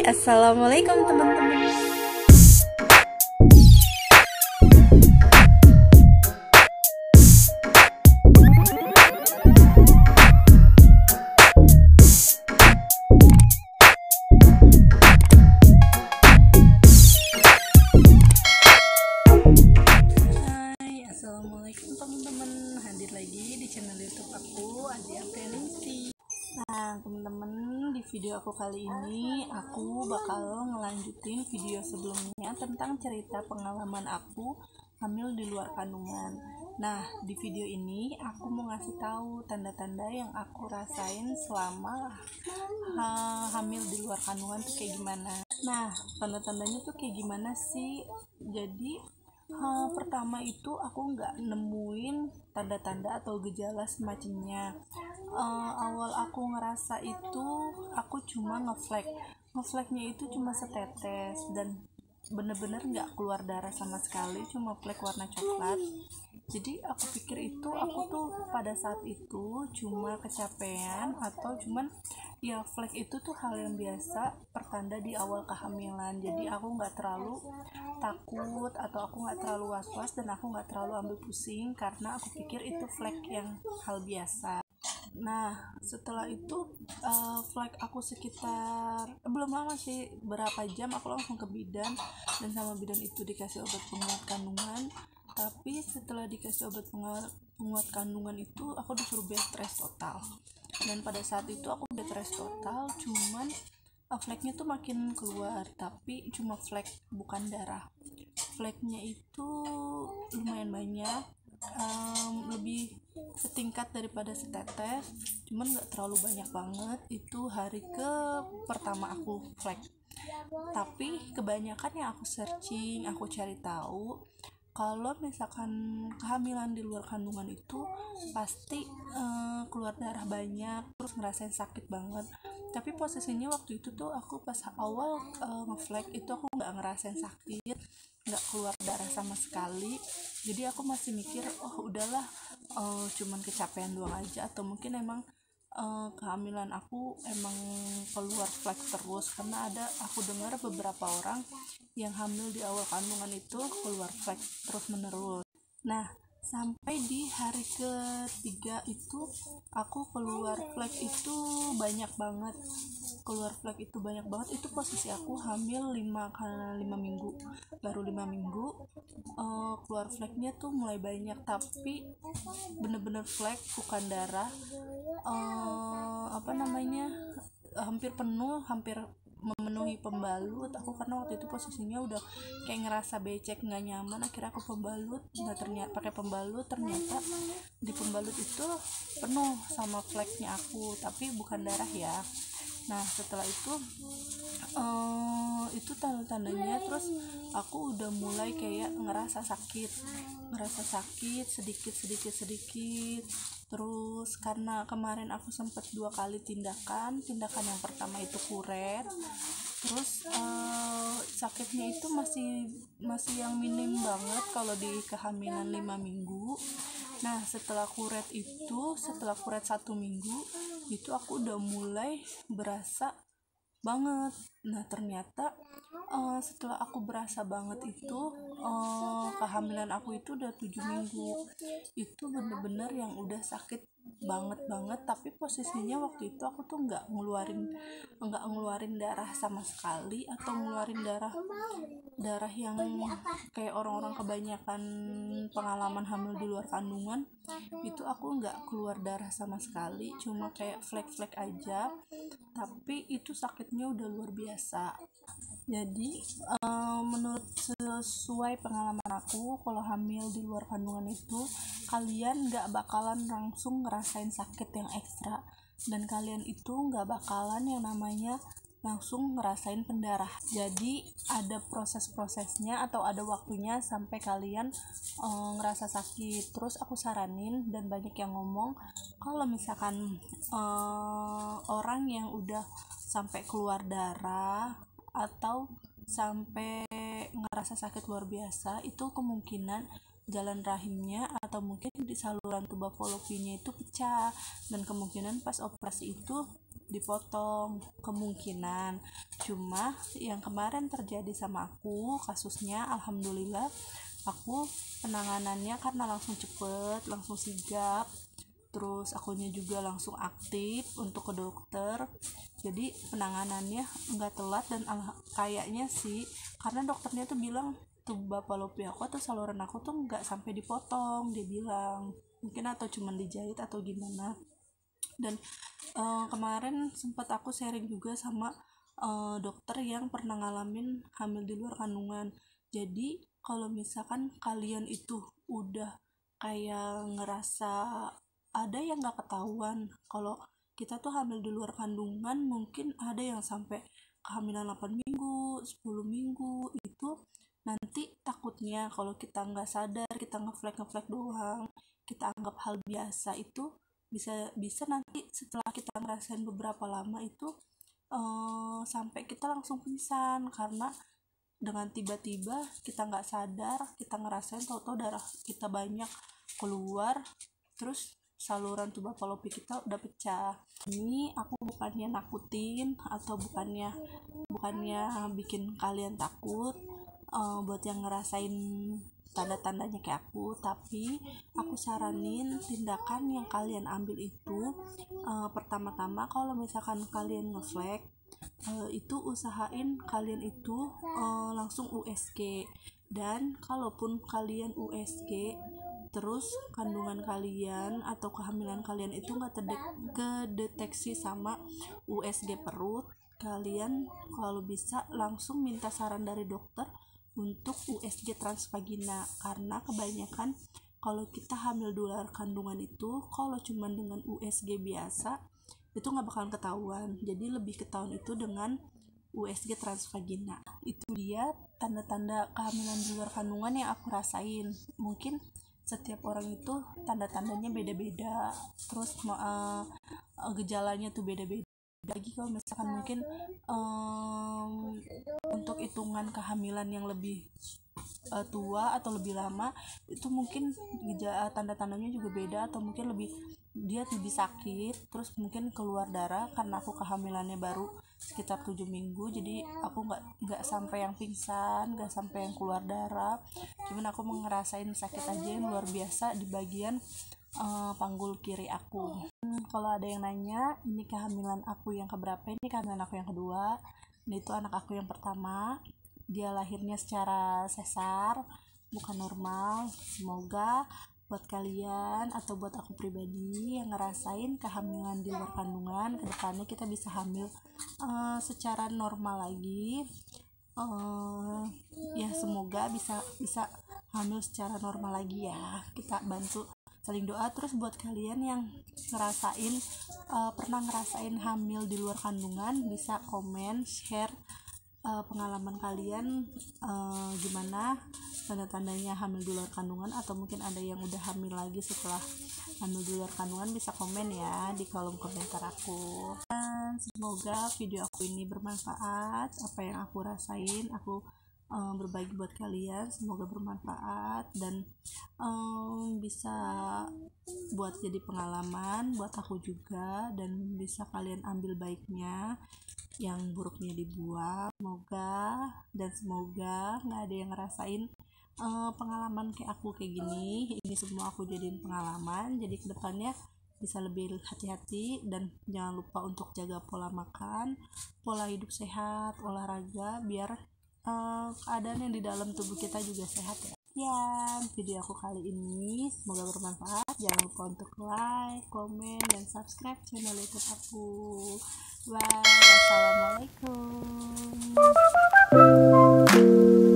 Assalamualaikum teman-teman. Assalamualaikum teman-teman, hadir lagi di channel YouTube aku, Adi Aprianiti. Nah teman-teman, di video aku kali ini aku bakal ngelanjutin video sebelumnya tentang cerita pengalaman aku hamil di luar kandungan. Nah di video ini aku mau ngasih tahu tanda-tanda yang aku rasain selama hamil di luar kandungan tuh kayak gimana. Nah tanda-tandanya tuh kayak gimana sih? Jadi pertama itu aku nggak nemuin tanda-tanda atau gejala semacamnya. Awal aku ngerasa itu aku cuma ngefleknya itu cuma setetes dan bener-bener nggak keluar darah sama sekali, cuma flek warna coklat. Jadi aku pikir itu aku tuh pada saat itu cuma kecapean atau cuman ya flek itu tuh hal yang biasa pertanda di awal kehamilan. Jadi aku nggak terlalu takut atau aku nggak terlalu was-was dan aku nggak terlalu ambil pusing karena aku pikir itu flek yang hal biasa. Nah setelah itu flek aku sekitar belum lama sih, berapa jam aku langsung ke bidan dan sama bidan itu dikasih obat penguat kandungan. Tapi setelah dikasih obat penguat kandungan itu aku disuruh bed rest total, dan pada saat itu aku bed rest total, cuman fleknya tuh makin keluar tapi cuma flek bukan darah. Fleknya itu lumayan banyak, lebih setingkat daripada setetes, cuman nggak terlalu banyak banget. Itu hari ke pertama aku flek, tapi kebanyakan yang aku searching, aku cari tahu kalau misalkan kehamilan di luar kandungan itu pasti keluar darah banyak, terus ngerasain sakit banget. Tapi posisinya waktu itu tuh aku pas awal ngeflek itu aku nggak ngerasain sakit, nggak keluar darah sama sekali. Jadi aku masih mikir oh udahlah, cuman kecapean doang aja, atau mungkin emang kehamilan aku emang keluar flek terus, karena aku dengar beberapa orang yang hamil di awal kandungan itu keluar flek terus menerus. Nah sampai di hari ketiga itu aku keluar flek itu banyak banget. Itu posisi aku hamil 5 minggu, baru 5 minggu. Keluar fleknya tuh mulai banyak, tapi bener-bener flek bukan darah. Hampir penuh, hampir memenuhi pembalut aku, karena waktu itu posisinya udah kayak ngerasa becek, nggak nyaman. Akhirnya aku pembalut, ternyata pakai pembalut, ternyata di pembalut itu penuh sama fleknya aku, tapi bukan darah ya. Nah setelah itu tanda-tandanya, terus aku udah mulai kayak ngerasa sakit sedikit. Terus karena kemarin aku sempat 2 kali tindakan yang pertama itu kuret, terus sakitnya itu masih yang minim banget kalau di kehamilan 5 minggu. Nah setelah kuret 1 minggu itu aku udah mulai berasa banget. Nah ternyata setelah aku berasa banget itu kehamilan aku itu udah 7 minggu. Itu bener-bener yang udah sakit banget, tapi posisinya waktu itu aku tuh nggak ngeluarin darah sama sekali, atau ngeluarin darah yang kayak orang-orang kebanyakan pengalaman hamil di luar kandungan. Itu aku nggak keluar darah sama sekali, cuma kayak flek-flek aja, tapi itu sakitnya udah luar biasa. Jadi menurut sesuai pengalaman aku, kalau hamil di luar kandungan itu kalian gak bakalan langsung ngerasain sakit yang ekstra, dan kalian itu gak bakalan yang namanya langsung ngerasain pendarah. Jadi ada proses-prosesnya atau ada waktunya sampai kalian ngerasa sakit. Terus aku saranin, dan banyak yang ngomong, kalau misalkan orang yang udah sampai keluar darah atau sampai ngerasa sakit luar biasa, itu kemungkinan jalan rahimnya atau mungkin di saluran tuba fallopiannya itu pecah, dan kemungkinan pas operasi itu dipotong, kemungkinan. Cuma yang kemarin terjadi sama aku kasusnya, alhamdulillah aku penanganannya karena langsung cepet, langsung sigap, terus akunya juga langsung aktif untuk ke dokter, jadi penanganannya nggak telat. Dan kayaknya sih karena dokternya tuh bilang tuba palopi aku atau saluran aku tuh nggak sampai dipotong, dia bilang mungkin atau cuman dijahit atau gimana. Dan kemarin sempat aku sharing juga sama dokter yang pernah ngalamin hamil di luar kandungan. Jadi kalau misalkan kalian itu udah kayak ngerasa ada yang nggak ketahuan kalau kita tuh hamil di luar kandungan, mungkin ada yang sampai kehamilan 8 minggu, 10 minggu, itu nanti takutnya kalau kita nggak sadar, kita ngeflag doang, kita anggap hal biasa, itu bisa bisa nanti setelah kita ngerasain beberapa lama itu sampai kita langsung pingsan karena dengan tiba-tiba kita nggak sadar, kita ngerasain tahu-tahu darah kita banyak keluar, terus saluran tuba palopi kita udah pecah. Ini aku bukannya nakutin atau bukannya bikin kalian takut buat yang ngerasain tanda-tandanya kayak aku, tapi aku saranin tindakan yang kalian ambil itu pertama-tama kalau misalkan kalian ngeflag itu usahain kalian itu langsung USG. Dan kalaupun kalian USG terus kandungan kalian atau kehamilan kalian itu nggak kedeteksi sama USG perut, kalian kalau bisa langsung minta saran dari dokter untuk USG transvagina, karena kebanyakan kalau kita hamil di luar kandungan itu kalau cuman dengan USG biasa itu nggak bakalan ketahuan, jadi lebih ketahuan itu dengan USG transvagina. Itu dia tanda-tanda kehamilan di luar kandungan yang aku rasain. Mungkin setiap orang itu tanda-tandanya beda-beda, terus gejalanya tuh beda-beda lagi. Kalau misalkan mungkin untuk hitungan kehamilan yang lebih tua atau lebih lama itu mungkin tanda-tandanya juga beda, atau mungkin dia lebih sakit, terus mungkin keluar darah. Karena aku kehamilannya baru sekitar 7 minggu, jadi aku nggak sampai yang pingsan, nggak sampai yang keluar darah, cuman aku ngerasain sakit aja yang luar biasa di bagian panggul kiri aku. Kalau ada yang nanya ini kehamilan aku yang keberapa, ini kehamilan aku yang kedua. Ini itu anak aku yang pertama, dia lahirnya secara sesar, bukan normal. Semoga buat kalian atau buat aku pribadi yang ngerasain kehamilan di luar kandungan, kedepannya kita bisa hamil secara normal lagi. Ya semoga bisa hamil secara normal lagi ya, kita bantu saling doa. Terus buat kalian yang pernah ngerasain hamil di luar kandungan, bisa komen, share pengalaman kalian gimana tanda-tandanya hamil di luar kandungan, atau mungkin ada yang udah hamil lagi setelah hamil di luar kandungan, bisa komen ya di kolom komentar aku. Dan semoga video aku ini bermanfaat, apa yang aku rasain aku berbagi buat kalian, semoga bermanfaat dan bisa buat jadi pengalaman buat aku juga, dan bisa kalian ambil baiknya, yang buruknya dibuang. Semoga nggak ada yang ngerasain pengalaman kayak aku kayak gini. Ini semua aku jadiin pengalaman, jadi kedepannya bisa lebih hati-hati, dan jangan lupa untuk jaga pola makan, pola hidup sehat, olahraga, biar keadaan yang di dalam tubuh kita juga sehat ya. Video aku kali ini semoga bermanfaat. Jangan lupa untuk like, komen, dan subscribe channel YouTube aku. Bye, wassalamualaikum.